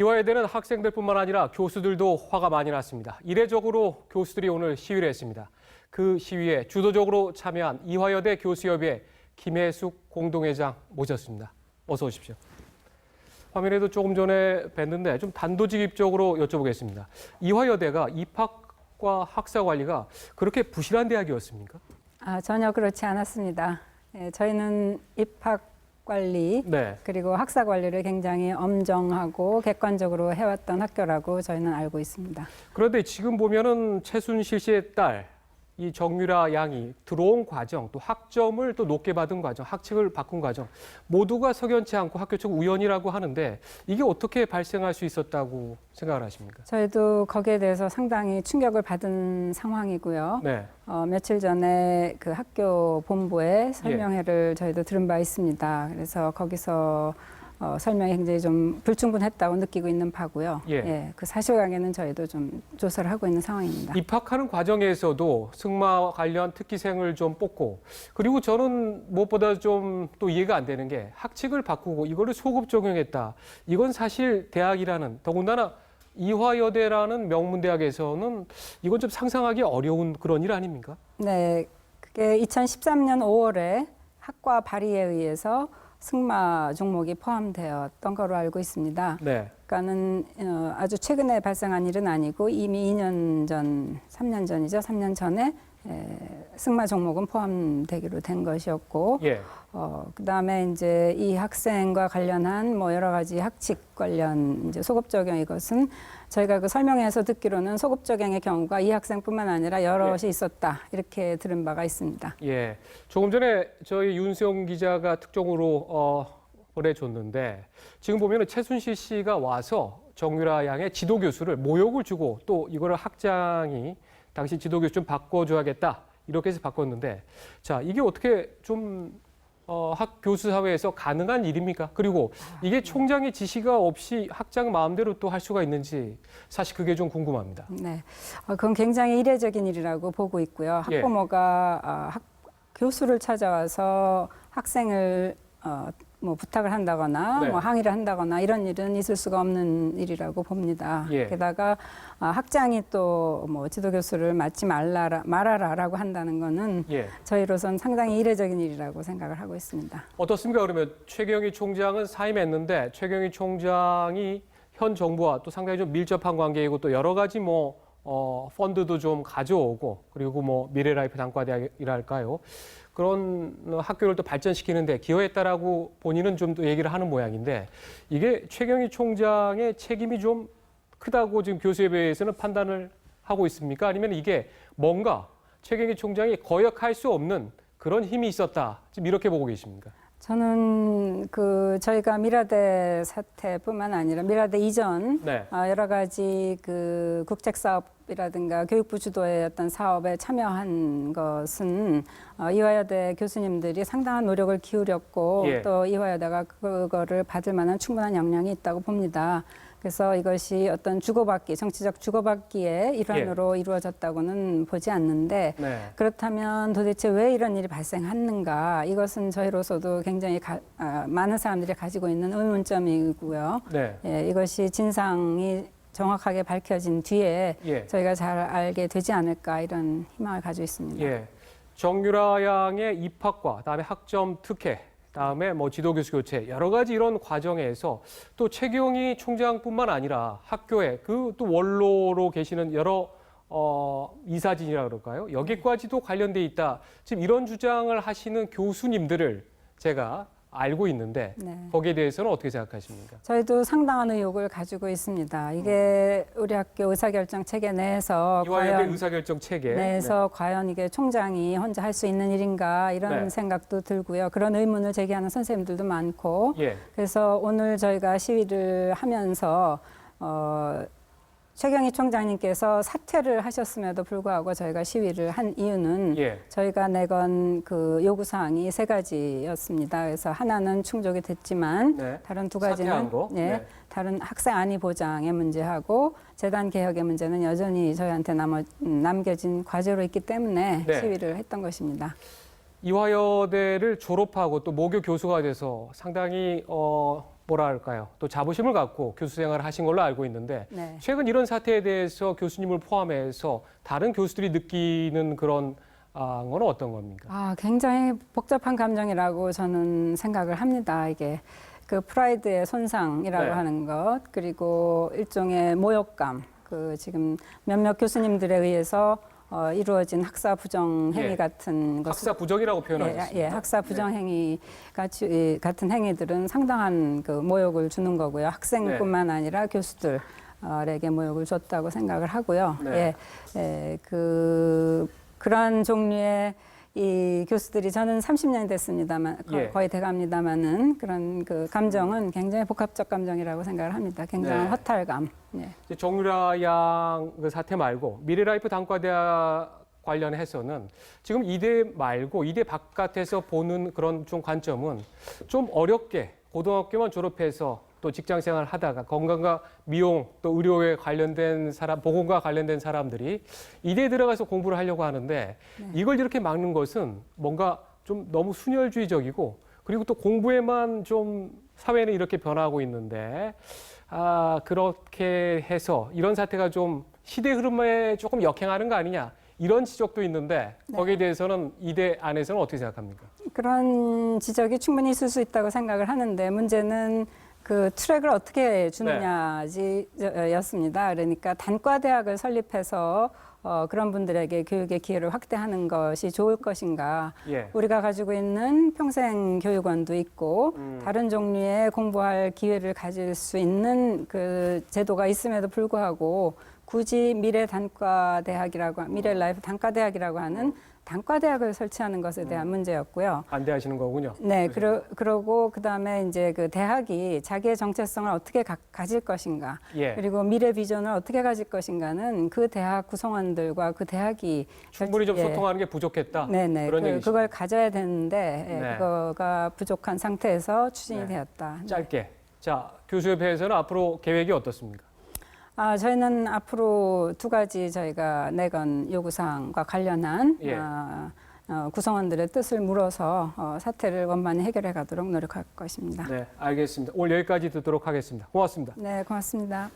이화여대는 학생들뿐만 아니라 교수들도 화가 많이 났습니다. 이례적으로 교수들이 오늘 시위를 했습니다. 그 시위에 주도적으로 참여한 이화여대 교수협의회 김혜숙 공동회장 모셨습니다. 어서 오십시오. 화면에도 조금 전에 뵀는데 좀 단도직입적으로 여쭤보겠습니다. 이화여대가 입학과 학사 관리가 그렇게 부실한 대학이었습니까? 전혀 그렇지 않았습니다. 저희는 입학 관리 그리고 학사 관리를 굉장히 엄정하고 객관적으로 해왔던 학교라고 저희는 알고 있습니다. 그런데 지금 보면은 최순실 씨의 딸 이 정유라 양이 들어온 과정, 또 학점을 또 높게 받은 과정, 학칙을 바꾼 과정 모두가 석연치 않고 학교 측 우연이라고 하는데 이게 어떻게 발생할 수 있었다고 생각을 하십니까? 저희도 거기에 대해서 상당히 충격을 받은 상황이고요. 네. 며칠 전에 그 학교 본부에 설명회를 저희도 들은 바 있습니다. 그래서 거기서 설명이 굉장히 좀 불충분했다고 느끼고 있는 바고요. 그 사실관계는 저희도 좀 조사를 하고 있는 상황입니다. 입학하는 과정에서도 승마 관련 특기생을 좀 뽑고 그리고 저는 무엇보다 좀 또 이해가 안 되는 게 학칙을 바꾸고 이거를 소급 적용했다. 이건 사실 대학이라는 더군다나 이화여대라는 명문대학에서는 이건 좀 상상하기 어려운 그런 일 아닙니까? 네, 그게 2013년 5월에 학과 발의에 의해서 승마 종목이 포함되었던 거로 알고 있습니다. 네. 그러니까는 아주 최근에 발생한 일은 아니고 이미 2년 전, 3년 전이죠. 3년 전에 승마 종목은 포함되기로 된 것이었고, 그다음에 이제 이 학생과 관련한 뭐 여러 가지 학칙 관련 이제 소급 적용 이것은 저희가 그 설명회에서 듣기로는 소급 적용의 경우가 이 학생뿐만 아니라 여럿이 있었다 이렇게 들은 바가 있습니다. 예, 조금 전에 저희 윤수영 기자가 특종으로 보내줬는데 지금 보면은 최순실 씨가 와서 정유라 양의 지도 교수를 모욕을 주고 또 이거를 학장이 당시 지도 교수 좀 바꿔줘야겠다 이렇게 해서 바꿨는데 자 이게 어떻게 좀 학 교수 사회에서 가능한 일입니까? 그리고 이게 총장의 지시가 없이 학장 마음대로 또 할 수가 있는지 사실 그게 좀 궁금합니다. 네, 그건 굉장히 이례적인 일이라고 보고 있고요. 학부모가 교수를 찾아와서 학생을 뭐 부탁을 한다거나 뭐 항의를 한다거나 이런 일은 있을 수가 없는 일이라고 봅니다. 게다가 학장이 또 뭐 지도교수를 맡지 말아라라고 한다는 거는 저희로선 상당히 이례적인 일이라고 생각을 하고 있습니다. 어떻습니까? 그러면 최경희 총장은 사임했는데 최경희 총장이 현 정부와 또 상당히 좀 밀접한 관계이고 또 여러 가지 뭐 펀드도 좀 가져오고 그리고 뭐 미래라이프 단과대학이랄까요? 그런 학교를 또 발전시키는데 기여했다라고 본인은 좀 또 얘기를 하는 모양인데 이게 최경희 총장의 책임이 좀 크다고 지금 교수협의회에서는 판단을 하고 있습니까? 아니면 이게 뭔가 최경희 총장이 거역할 수 없는 그런 힘이 있었다. 지금 이렇게 보고 계십니까? 저는 저희가 미라대 사태뿐만 아니라 미라대 이전 여러 가지 그 국책 사업이라든가 교육부 주도의 어떤 사업에 참여한 것은 이화여대 교수님들이 상당한 노력을 기울였고 또 이화여대가 그거를 받을 만한 충분한 역량이 있다고 봅니다. 그래서 이것이 어떤 주고받기, 정치적 주고받기의 일환으로 이루어졌다고는 보지 않는데 그렇다면 도대체 왜 이런 일이 발생했는가 이것은 저희로서도 굉장히 많은 사람들이 가지고 있는 의문점이고요. 이것이 진상이 정확하게 밝혀진 뒤에 저희가 잘 알게 되지 않을까 이런 희망을 가지고 있습니다. 정유라 양의 입학과 그다음에 학점 특혜 다음에 뭐 지도교수 교체 여러 가지 이런 과정에서 또 최경희 총장뿐만 아니라 학교에 그 또 원로로 계시는 여러 이사진이라 그럴까요? 여기까지도 관련돼 있다. 지금 이런 주장을 하시는 교수님들을 제가 알고 있는데 거기에 대해서는 어떻게 생각하십니까? 저희도 상당한 의혹을 가지고 있습니다. 이게 우리 학교 의사결정 체계 내에서 이화여대 의사결정 체계 내에서 과연 이게 총장이 혼자 할 수 있는 일인가 이런 생각도 들고요. 그런 의문을 제기하는 선생님들도 많고 그래서 오늘 저희가 시위를 하면서 최경희 총장님께서 사퇴를 하셨음에도 불구하고 저희가 시위를 한 이유는 저희가 내건 그 요구사항이 3가지였습니다. 그래서 하나는 충족이 됐지만 다른 2가지는 다른 학생 안위 보장의 문제하고 재단 개혁의 문제는 여전히 저희한테 남겨진 과제로 있기 때문에 시위를 했던 것입니다. 이화여대를 졸업하고 또 모교 교수가 돼서 상당히 뭐랄까요? 또 자부심을 갖고 교수 생활을 하신 걸로 알고 있는데 네. 최근 이런 사태에 대해서 교수님을 포함해서 다른 교수들이 느끼는 그런 건 어떤 겁니까? 굉장히 복잡한 감정이라고 저는 생각을 합니다. 이게 그 프라이드의 손상이라고 네. 하는 것, 그리고 일종의 모욕감, 그 지금 몇몇 교수님들에 의해서 이루어진 학사 부정 행위 예. 같은 학사 부정이라고 표현하셨습니다. 예, 학사 부정 행위 같은 행위들은 상당한 그 모욕을 주는 거고요. 학생뿐만 아니라 교수들에게 모욕을 줬다고 생각을 하고요. 네. 그러한 종류의 이 교수들이 저는 30년이 됐습니다만 거의 돼갑니다만은 그런 그 감정은 굉장히 복합적 감정이라고 생각을 합니다. 굉장한 허탈감. 이제 정유라 양 그 사태 말고 미래라이프 단과대학 관련해서는 지금 이대 말고 이대 바깥에서 보는 그런 좀 관점은 좀 어렵게 고등학교만 졸업해서 또 직장 생활을 하다가 건강과 미용 또 의료에 관련된 사람, 보건과 관련된 사람들이 이대에 들어가서 공부를 하려고 하는데 이걸 이렇게 막는 것은 뭔가 좀 너무 순혈주의적이고 그리고 또 공부에만 좀 사회는 이렇게 변화하고 있는데 그렇게 해서 이런 사태가 좀 시대 흐름에 조금 역행하는 거 아니냐 이런 지적도 있는데 거기에 대해서는 이대 안에서는 어떻게 생각합니까? 그런 지적이 충분히 있을 수 있다고 생각을 하는데 문제는 그 트랙을 어떻게 주느냐였습니다. 그러니까 단과대학을 설립해서 그런 분들에게 교육의 기회를 확대하는 것이 좋을 것인가. 우리가 가지고 있는 평생교육원도 있고 다른 종류의 공부할 기회를 가질 수 있는 그 제도가 있음에도 불구하고 굳이 미래 라이프 단과대학이라고 하는 단과대학을 설치하는 것에 대한 문제였고요. 반대하시는 거군요. 네, 그러고 그다음에 이제 그 대학이 자기의 정체성을 어떻게 가질 것인가, 그리고 미래 비전을 어떻게 가질 것인가는 그 대학 구성원들과 그 대학이 충분히 좀 소통하는 게 부족했다. 네네, 그런 얘기죠. 그걸 가져야 되는데 그거가 부족한 상태에서 추진이 되었다. 짧게. 자, 교수협회에서는 앞으로 계획이 어떻습니까? 저희는 앞으로 두 가지 저희가 내건 요구사항과 관련한 구성원들의 뜻을 물어서 사태를 원만히 해결해 가도록 노력할 것입니다. 네, 알겠습니다. 오늘 여기까지 듣도록 하겠습니다. 고맙습니다. 네, 고맙습니다.